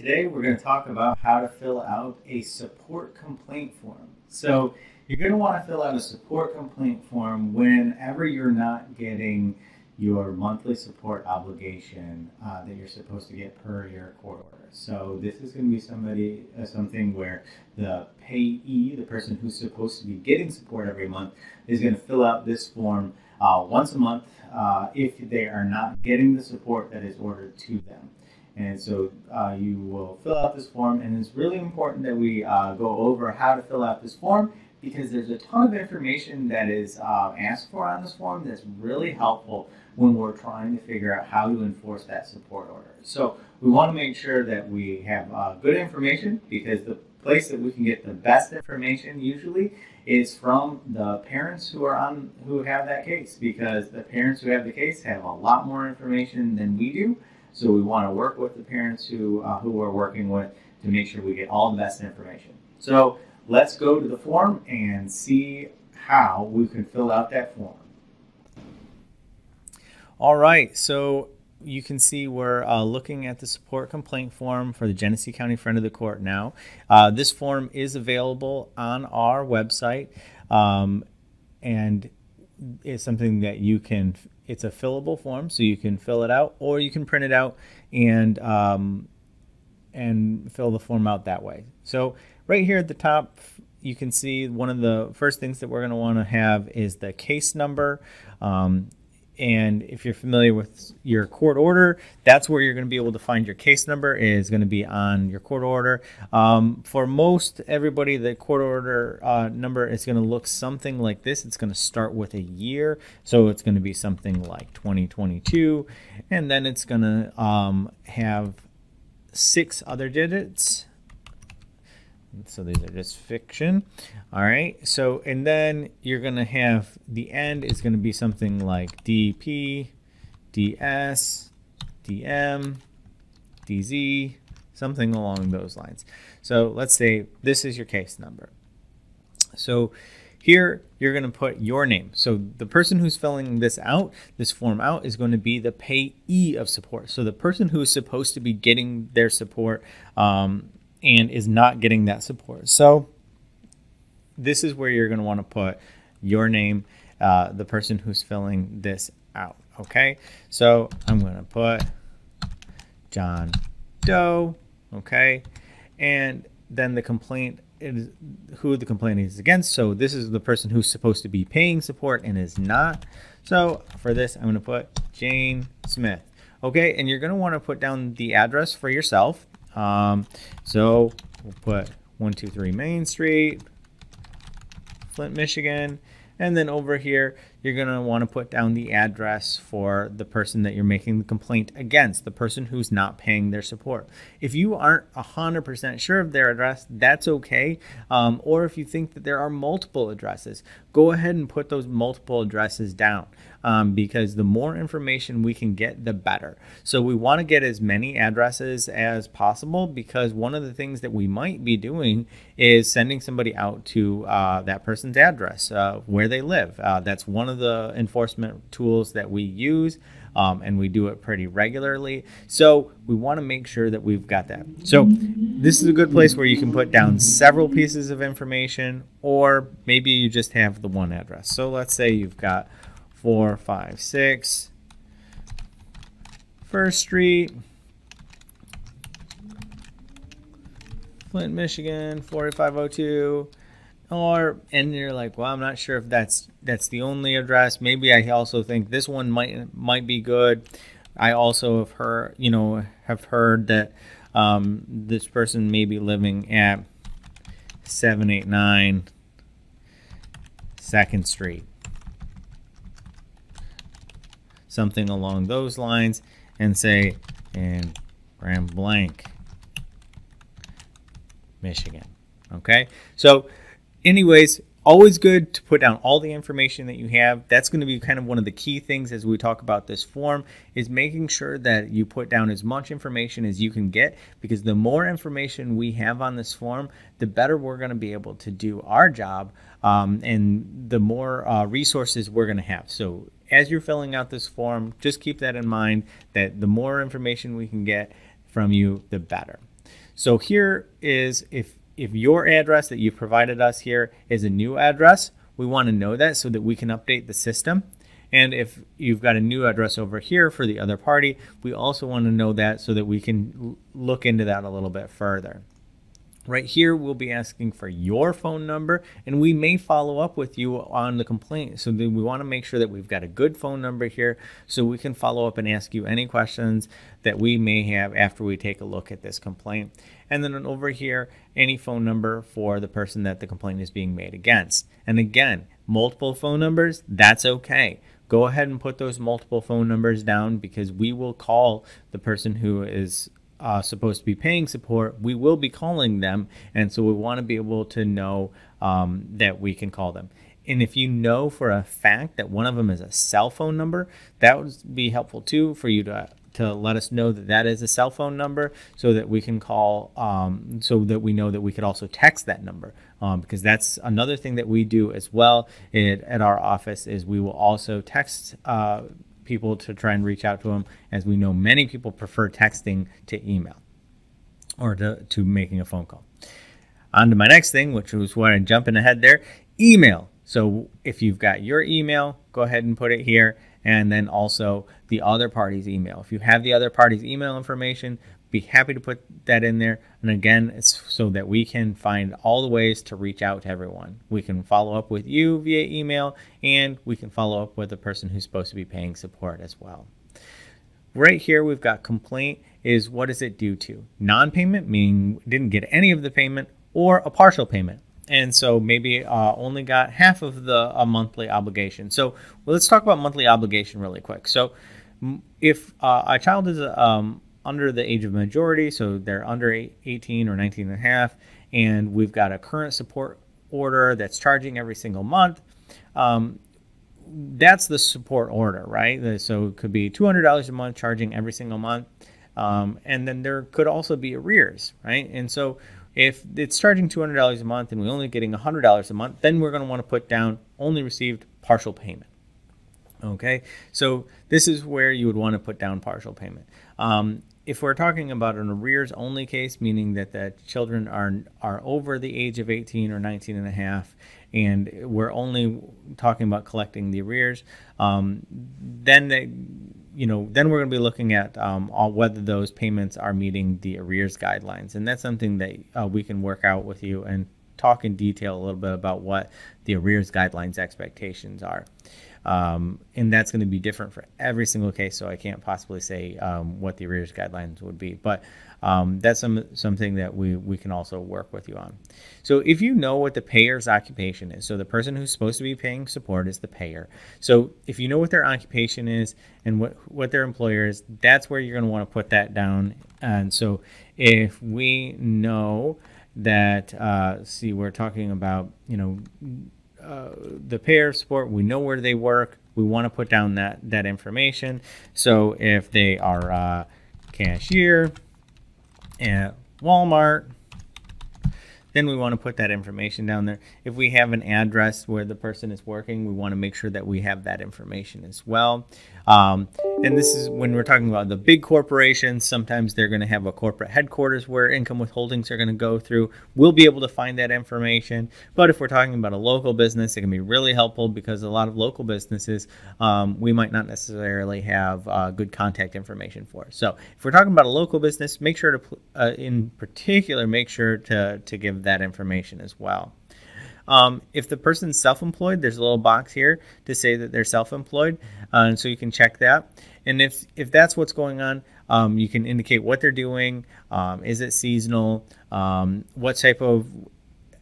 Today we're going to talk about how to fill out a support complaint form. So you're going to want to fill out a support complaint form whenever you're not getting your monthly support obligation that you're supposed to get per your court order. So this is going to be something where the payee, the person who's supposed to be getting support every month, is going to fill out this form once a month if they are not getting the support that is ordered to them. And so you will fill out this form, and it's really important that we go over how to fill out this form, because there's a ton of information that is asked for on this form that's really helpful when we're trying to figure out how to enforce that support order. So we want to make sure that we have good information, because the place that we can get the best information usually is from the parents who have that case, because the parents who have the case have a lot more information than we do. So we want to work with the parents who we're working with to make sure we get all the best information. So let's go to the form and see how we can fill out that form. All right, so you can see we're looking at the support complaint form for the Genesee County Friend of the Court now. This form is available on our website, and it's something that you can, it's a fillable form, so you can fill it out, or you can print it out and fill the form out that way. So right here at the top, you can see one of the first things that we're going to want to have is the case number. And if you're familiar with your court order, that's where you're going to be able to find your case number, is going to be on your court order. For most everybody, the court order number is going to look something like this. It's going to start with a year. So it's going to be something like 2022. And then it's going to have 6 other digits. So these are just fiction. All right. So, and then you're going to have the end is going to be something like DP, DS, DM, DZ, something along those lines. So let's say this is your case number. So here you're going to put your name. So the person who's filling this form out, is going to be the payee of support. So the person who is supposed to be getting their support and is not getting that support. So this is where you're going to want to put your name, the person who's filling this out. Okay, so I'm going to put John Doe. Okay, and then the complaint is who the complaint is against. So this is the person who's supposed to be paying support and is not. So for this, I'm going to put Jane Smith. Okay, and you're going to want to put down the address for yourself. So we'll put 123 Main Street, Flint, Michigan, and then over here you're going to want to put down the address for the person that you're making the complaint against, the person who's not paying their support. If you aren't 100% sure of their address, that's okay. Or if you think that there are multiple addresses, go ahead and put those multiple addresses down, because the more information we can get, the better. So we want to get as many addresses as possible, because one of the things that we might be doing is sending somebody out to that person's address, where they live. That's one of the enforcement tools that we use, and we do it pretty regularly. So we want to make sure that we've got that. So this is a good place where you can put down several pieces of information, or maybe you just have the one address. So let's say you've got 456 First Street, Flint, Michigan, 4502. And you're like, well, I'm not sure if that's the only address. Maybe I also think this one might be good. I also have heard that this person may be living at 789 2nd Street, something along those lines, and say in Grand Blanc, Michigan. Okay, so anyways, always good to put down all the information that you have. That's going to be kind of one of the key things as we talk about this form, is making sure that you put down as much information as you can get, because the more information we have on this form, the better we're going to be able to do our job, and the more resources we're going to have. So as you're filling out this form, just keep that in mind, that the more information we can get from you, the better. So here is, if your address that you've provided us here is a new address, we want to know that so that we can update the system. And if you've got a new address over here for the other party, we also want to know that so that we can look into that a little bit further. Right here, we'll be asking for your phone number, and we may follow up with you on the complaint. So we want to make sure that we've got a good phone number here so we can follow up and ask you any questions that we may have after we take a look at this complaint. And then over here, any phone number for the person that the complaint is being made against. And again, multiple phone numbers, that's okay. Go ahead and put those multiple phone numbers down, because we will call the person who is supposed to be paying support. We will be calling them, and so we want to be able to know that we can call them. And if you know for a fact that one of them is a cell phone number, that would be helpful too, for you to let us know that that is a cell phone number, so that we can call, so that we know that we could also text that number, because that's another thing that we do as well at our office, is we will also text people to try and reach out to them, as we know many people prefer texting to email or to making a phone call. On to my next thing, which was what I'm jumping ahead there, email. So if you've got your email, go ahead and put it here, and then also the other party's email. If you have the other party's email information, be happy to put that in there. And again, it's so that we can find all the ways to reach out to everyone. We can follow up with you via email, and we can follow up with the person who's supposed to be paying support as well. Right here, we've got complaint is what is it due to? Non-payment, meaning didn't get any of the payment, or a partial payment. And so maybe only got half of a monthly obligation. So let's talk about monthly obligation really quick. So if a child is under the age of majority, so they're under 18 or 19 and a half, and we've got a current support order that's charging every single month, that's the support order, right? So it could be $200 a month charging every single month. And then there could also be arrears, right? And so if it's charging $200 a month and we're only getting $100 a month, then we're going to want to put down only received partial payment. Okay, so this is where you would want to put down partial payment. If we're talking about an arrears only case, meaning that the children are over the age of 18 or 19 and a half, and we're only talking about collecting the arrears, then we're going to be looking at whether those payments are meeting the arrears guidelines. And that's something that we can work out with you and talk in detail a little bit about what the arrears guidelines expectations are. And that's going to be different for every single case, so I can't possibly say what the arrears guidelines would be. But that's something that we can also work with you on. So if you know what the payer's occupation is, so the person who's supposed to be paying support is the payer. So if you know what their occupation is and what their employer is, that's where you're going to want to put that down. And so if we know that, we're talking about, the payer support, we know where they work, we want to put down that information. So if they are cashier at Walmart, then we want to put that information down there. If we have an address where the person is working, we want to make sure that we have that information as well. And this is when we're talking about the big corporations. Sometimes they're going to have a corporate headquarters where income withholdings are going to go through. We'll be able to find that information. But if we're talking about a local business, it can be really helpful, because a lot of local businesses, we might not necessarily have good contact information for. So if we're talking about a local business, make sure to, in particular, make sure to give that information as well. If the person's self-employed, there's a little box here to say that they're self-employed, and so you can check that. And if that's what's going on, you can indicate what they're doing. Is it seasonal? What type of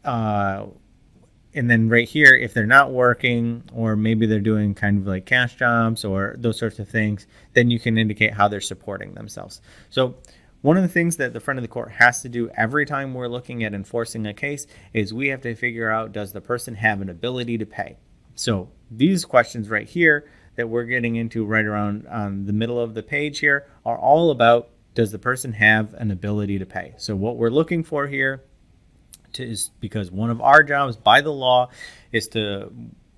and then right here, if they're not working, or maybe they're doing kind of like cash jobs or those sorts of things, then you can indicate how they're supporting themselves. So one of the things that the front of the court has to do every time we're looking at enforcing a case is we have to figure out, does the person have an ability to pay? So these questions right here that we're getting into right around the middle of the page here are all about, does the person have an ability to pay? So what we're looking for here is, because one of our jobs by the law is to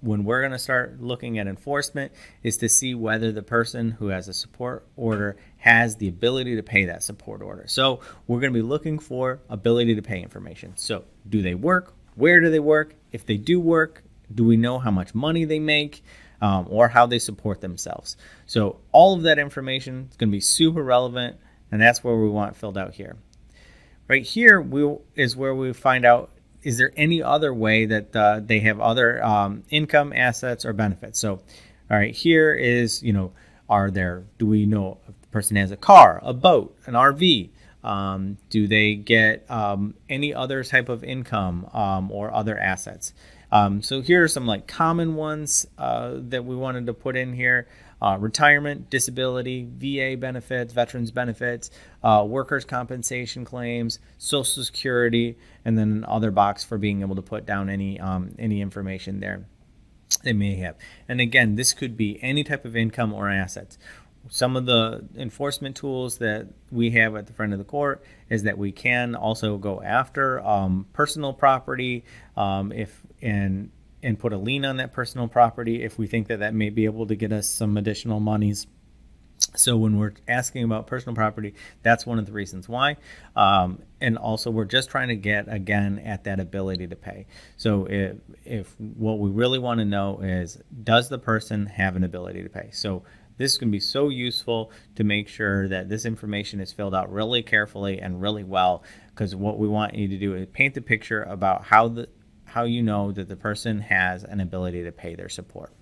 when we're going to start looking at enforcement is to see whether the person who has a support order has the ability to pay that support order. So we're going to be looking for ability to pay information. So do they work? Where do they work? If they do work, do we know how much money they make or how they support themselves? So all of that information is going to be super relevant, and that's where we want filled out here. Right here is where we find out, is there any other way that they have other income, assets, or benefits? So, all right, here is, do we know if the person has a car, a boat, an RV? Do they get any other type of income or other assets? So here are some like common ones that we wanted to put in here. Retirement, disability, VA benefits, veterans benefits, workers' compensation claims, Social Security, and then an other box for being able to put down any information there they may have. And again, this could be any type of income or assets. Some of the enforcement tools that we have at the front of the court is that we can also go after personal property and put a lien on that personal property if we think that that may be able to get us some additional monies. So when we're asking about personal property, that's one of the reasons why. And also we're just trying to get, again, at that ability to pay. So if what we really want to know is, does the person have an ability to pay? So this is going to be so useful to make sure that this information is filled out really carefully and really well, because what we want you to do is paint the picture about how you know that the person has an ability to pay their support.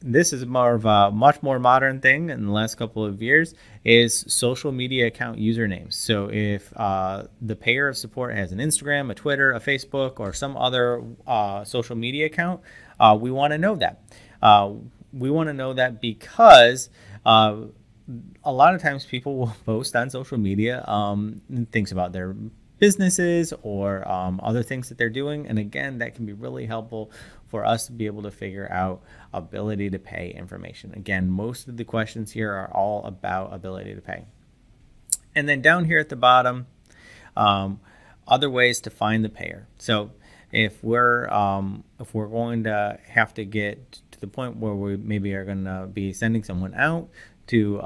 This is more of a much more modern thing in the last couple of years is social media account usernames. So if the payer of support has an Instagram, a Twitter, a Facebook, or some other social media account, we want to know that. We want to know that because a lot of times people will post on social media things about their businesses or other things that they're doing. And again, that can be really helpful for us to be able to figure out ability to pay information. Again, most of the questions here are all about ability to pay. And then down here at the bottom, other ways to find the payer. So if we're going to have to get to the point where we maybe are going to be sending someone out to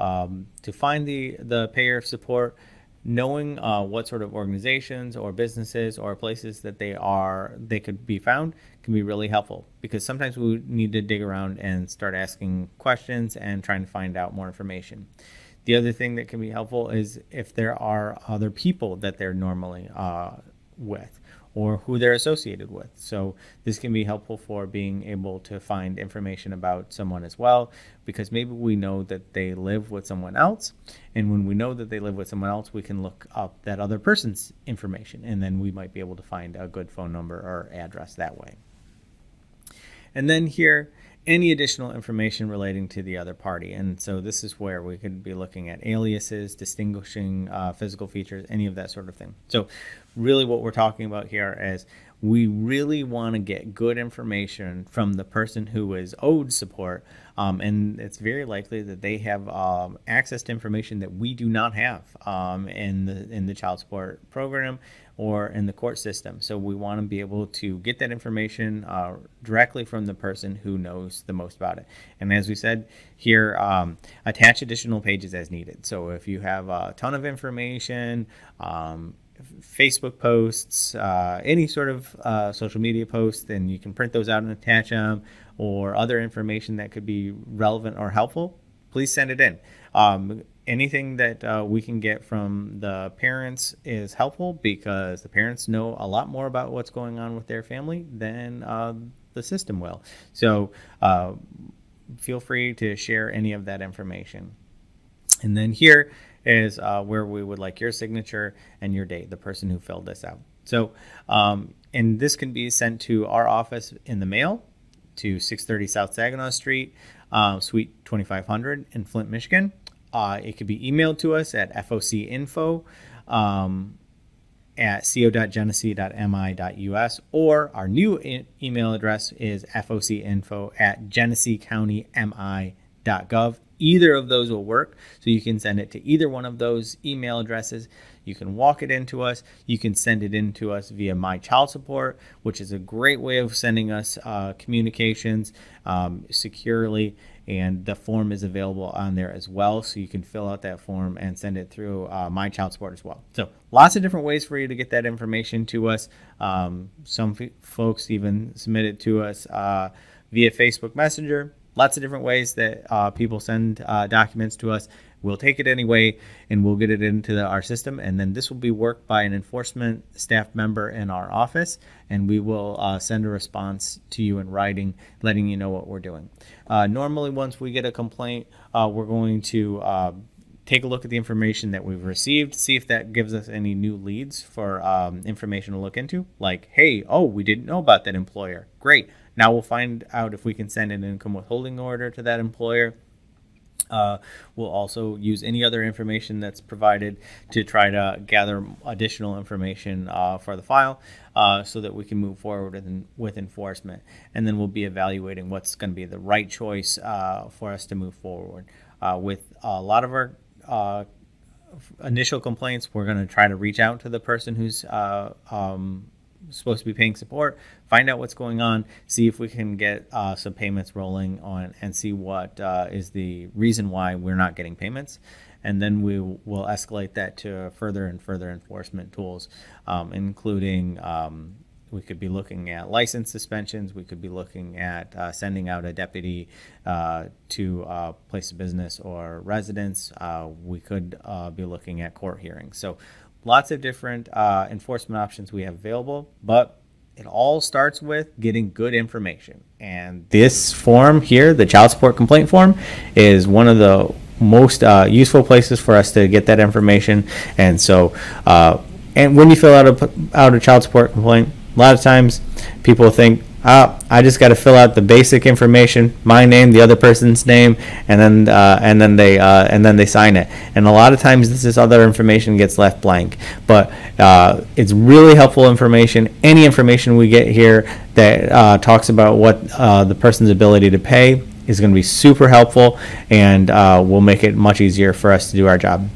find the payer of support, knowing what sort of organizations or businesses or places that they could be found can be really helpful, because sometimes we need to dig around and start asking questions and trying to find out more information. The other thing that can be helpful is if there are other people that they're normally with or who they're associated with. So this can be helpful for being able to find information about someone as well, because maybe we know that they live with someone else, and when we know that they live with someone else, we can look up that other person's information, and then we might be able to find a good phone number or address that way. And then here, any additional information relating to the other party. And so this is where we could be looking at aliases, distinguishing physical features, any of that sort of thing. So really what we're talking about here is we really want to get good information from the person who is owed support, and it's very likely that they have access to information that we do not have in the child support program or in the court system. So we want to be able to get that information directly from the person who knows the most about it. And as we said here, attach additional pages as needed. So if you have a ton of information, Facebook posts, any sort of social media posts, then you can print those out and attach them, or other information that could be relevant or helpful, please send it in. Anything that we can get from the parents is helpful, because the parents know a lot more about what's going on with their family than the system will. So feel free to share any of that information. And then here is where we would like your signature and your date, the person who filled this out. So, and this can be sent to our office in the mail to 630 South Saginaw Street, Suite 2500 in Flint, Michigan. It could be emailed to us at focinfo at co.genesee.mi.us, or our new email address is focinfo at geneseecountymi.gov. Either of those will work, so you can send it to either one of those email addresses. You can walk it into us. You can send it in to us via My Child Support, which is a great way of sending us communications securely. And the form is available on there as well, so you can fill out that form and send it through My Child Support as well. So lots of different ways for you to get that information to us. Some folks even submit it to us via Facebook Messenger. Lots of different ways that people send documents to us. We'll take it anyway, and we'll get it into our system, and then this will be worked by an enforcement staff member in our office, and we will send a response to you in writing, letting you know what we're doing. Normally, once we get a complaint, we're going to take a look at the information that we've received, see if that gives us any new leads for information to look into, like, hey, oh, we didn't know about that employer. Great. Now we'll find out if we can send an income withholding order to that employer. We'll also use any other information that's provided to try to gather additional information for the file so that we can move forward with enforcement. And then we'll be evaluating what's going to be the right choice for us to move forward. With a lot of our initial complaints, we're going to try to reach out to the person who's supposed to be paying support, find out what's going on, see if we can get some payments rolling on, and see what is the reason why we're not getting payments. And then we will escalate that to further and further enforcement tools, including we could be looking at license suspensions. We could be looking at sending out a deputy to a place of business or residence. We could be looking at court hearings. So lots of different enforcement options we have available, but it all starts with getting good information. And this form here, the child support complaint form, is one of the most useful places for us to get that information. And so, and when you fill out a child support complaint, a lot of times people think, I just got to fill out the basic information, my name, the other person's name, and then they sign it. And a lot of times this other information gets left blank. But it's really helpful information. Any information we get here that talks about what the person's ability to pay is going to be super helpful, and will make it much easier for us to do our job.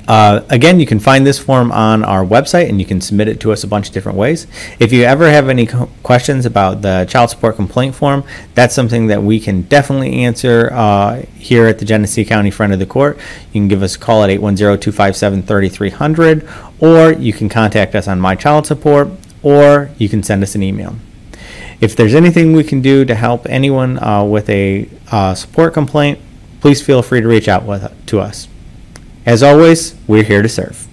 Again, you can find this form on our website, and you can submit it to us a bunch of different ways. If you ever have any questions about the child support complaint form, that's something that we can definitely answer here at the Genesee County Friend of the Court. You can give us a call at 810-257-3300, or you can contact us on My Child Support, or you can send us an email. If there's anything we can do to help anyone with a support complaint, please feel free to reach out to us. As always, we're here to serve.